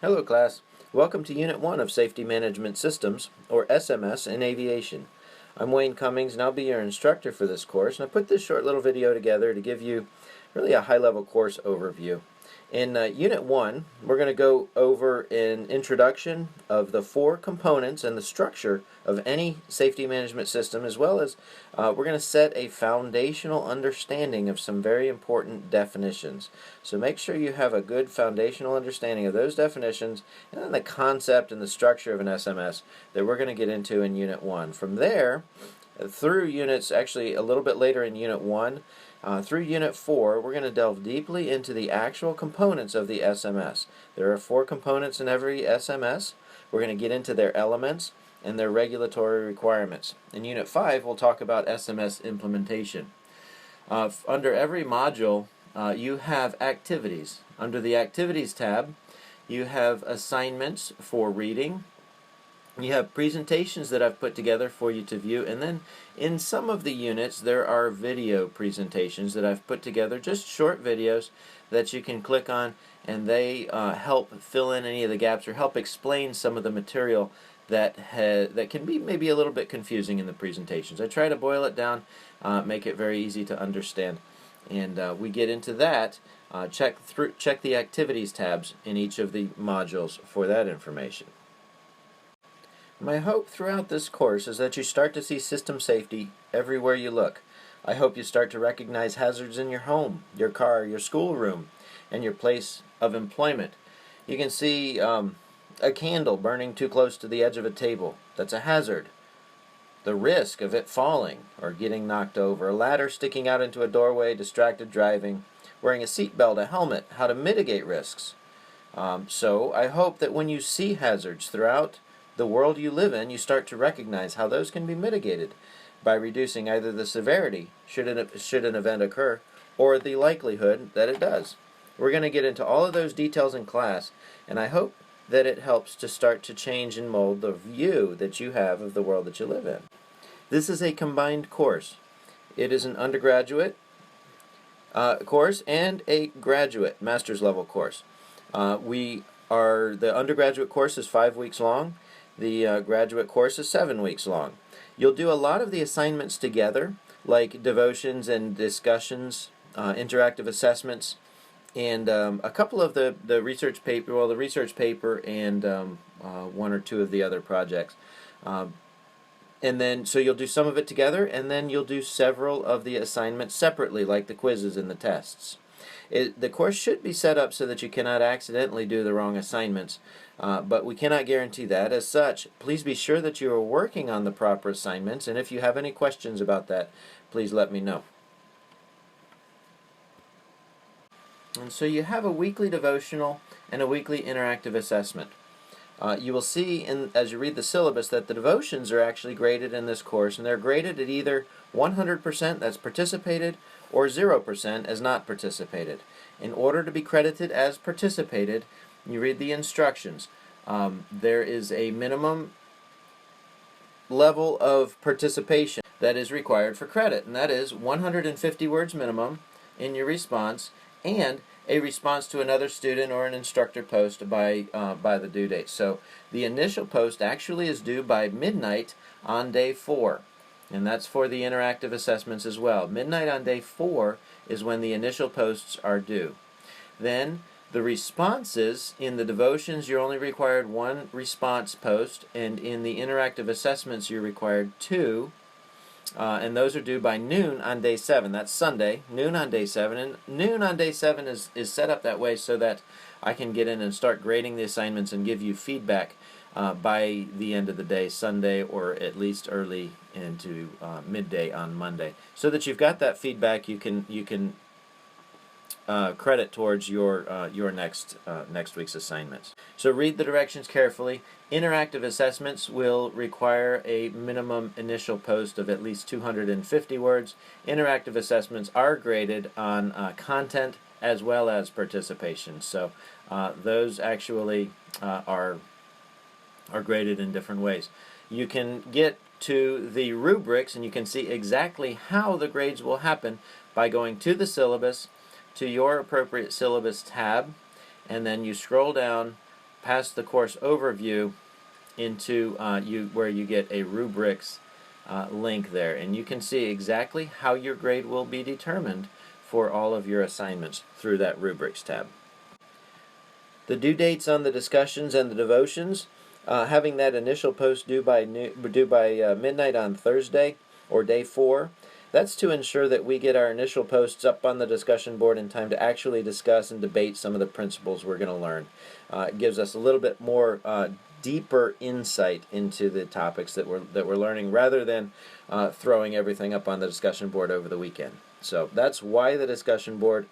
Hello class, welcome to Unit 1 of Safety Management Systems, or SMS in Aviation. I'm Wayne Cummings and I'll be your instructor for this course, and I put this short little video together to give you really a high-level course overview. In Unit 1, we're going to go over an introduction of the four components and the structure of any safety management system, as well as we're going to set a foundational understanding of some very important definitions. So make sure you have a good foundational understanding of those definitions and then the concept and the structure of an SMS that we're going to get into in Unit 1. From there, through units, actually a little bit later in Unit 1, through Unit 4, we're going to delve deeply into the actual components of the SMS. There are four components in every SMS. We're going to get into their elements and their regulatory requirements. In Unit 5, we'll talk about SMS implementation. Under every module, you have activities. Under the Activities tab, you have assignments for reading. You have presentations that I've put together for you to view, and then in some of the units there are video presentations that I've put together, just short videos that you can click on, and they help fill in any of the gaps or help explain some of the material that can be maybe a little bit confusing in the presentations. I try to boil it down, make it very easy to understand, and we get into that. Check the Activities tabs in each of the modules for that information. My hope throughout this course is that you start to see system safety everywhere you look. I hope you start to recognize hazards in your home, your car, your schoolroom, and your place of employment. You can see a candle burning too close to the edge of a table. That's a hazard. The risk of it falling or getting knocked over. A ladder sticking out into a doorway, distracted driving, wearing a seatbelt, a helmet, how to mitigate risks. So I hope that when you see hazards throughout the world you live in, you start to recognize how those can be mitigated by reducing either the severity, should an event occur, or the likelihood that it does. We're going to get into all of those details in class, and I hope that it helps to start to change and mold the view that you have of the world that you live in. This is a combined course. It is an undergraduate course and a graduate master's level course. The undergraduate course is 5 weeks long. The graduate course is 7 weeks long. You'll do a lot of the assignments together, like devotions and discussions, interactive assessments, and a couple of the research paper, well, the research paper and one or two of the other projects. And then, so you'll do some of it together, and then you'll do several of the assignments separately, like the quizzes and the tests. The course should be set up so that you cannot accidentally do the wrong assignments, but we cannot guarantee that. As such, please be sure that you are working on the proper assignments, and if you have any questions about that, please let me know. And so you have a weekly devotional and a weekly interactive assessment. You will see as you read the syllabus that the devotions are actually graded in this course, and they're graded at either 100% that's participated or 0% as not participated. In order to be credited as participated, you read the instructions. There is a minimum level of participation that is required for credit, and that is 150 words minimum in your response, and a response to another student or an instructor post by the due date. So the initial post actually is due by midnight on day 4, and that's for the interactive assessments as well. Midnight on day 4 is when the initial posts are due. Then the responses in the devotions, you're only required 1 response post, and in the interactive assessments you're required 2. And those are due by noon on day 7. That's Sunday, noon on day 7. And noon on day 7 is set up that way so that I can get in and start grading the assignments and give you feedback by the end of the day, Sunday, or at least early into midday on Monday. So that you've got that feedback, you can credit towards your next week's assignments. So read the directions carefully. Interactive assessments will require a minimum initial post of at least 250 words. Interactive assessments are graded on content as well as participation. So those actually are graded in different ways. You can get to the rubrics and you can see exactly how the grades will happen by going to the syllabus, to your appropriate syllabus tab, and then you scroll down past the course overview into where you get a rubrics link there, and you can see exactly how your grade will be determined for all of your assignments through that rubrics tab. The due dates on the discussions and the devotions, having that initial post due by midnight on Thursday or day 4, that's to ensure that we get our initial posts up on the discussion board in time to actually discuss and debate some of the principles we're going to learn. It gives us a little bit more deeper insight into the topics that we're learning, rather than throwing everything up on the discussion board over the weekend. So that's why the discussion board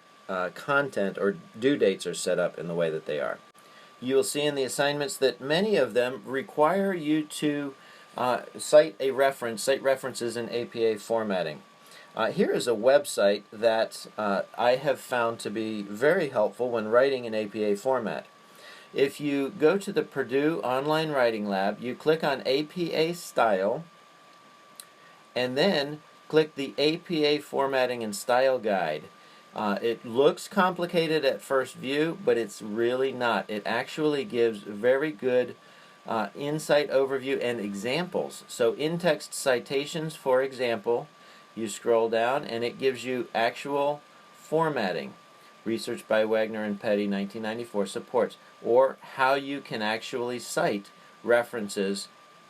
content or due dates are set up in the way that they are. You will see in the assignments that many of them require you to cite references in APA formatting. Here is a website that I have found to be very helpful when writing in APA format. If you go to the Purdue Online Writing Lab, you click on APA Style, and then click the APA Formatting and Style Guide. It looks complicated at first view, but it's really not. It actually gives very good insight, overview, and examples. So in-text citations, for example, you scroll down and it gives you actual formatting. Research by Wagner and Petty, 1994, supports, or how you can actually cite references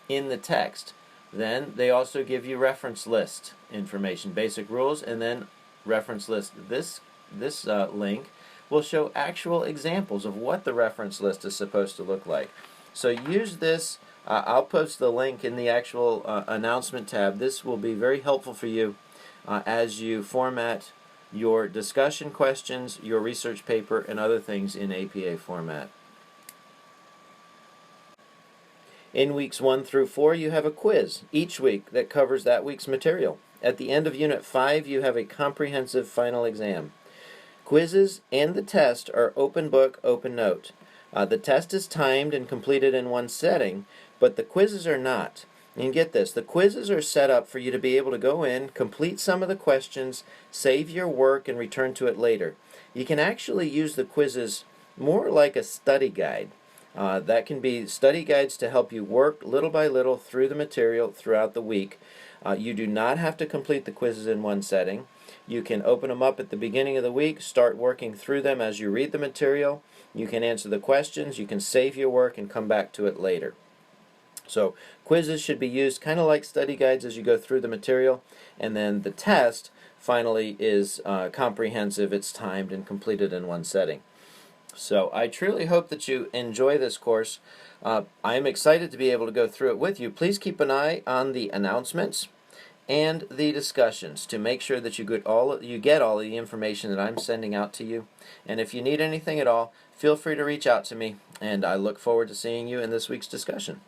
in the text. Then they also give you reference list information, basic rules, and then reference list. This link will show actual examples of what the reference list is supposed to look like. So use this. I'll post the link in the actual announcement tab. This will be very helpful for you as you format your discussion questions, your research paper, and other things in APA format. In weeks 1 through 4, you have a quiz each week that covers that week's material. At the end of Unit 5, you have a comprehensive final exam. Quizzes and the test are open book, open note. The test is timed and completed in one setting, but the quizzes are not. And get this, the quizzes are set up for you to be able to go in, complete some of the questions, save your work, and return to it later. You can actually use the quizzes more like a study guide. That can be study guides to help you work little by little through the material throughout the week. You do not have to complete the quizzes in one setting. You can open them up at the beginning of the week, start working through them as you read the material. You can answer the questions, you can save your work, and come back to it later. So quizzes should be used kind of like study guides as you go through the material, and then the test finally is comprehensive, it's timed, and completed in one setting. So I truly hope that you enjoy this course. I'm excited to be able to go through it with you. Please keep an eye on the announcements and the discussions to make sure that you get all of the information that I'm sending out to you. And if you need anything at all, feel free to reach out to me, and I look forward to seeing you in this week's discussion.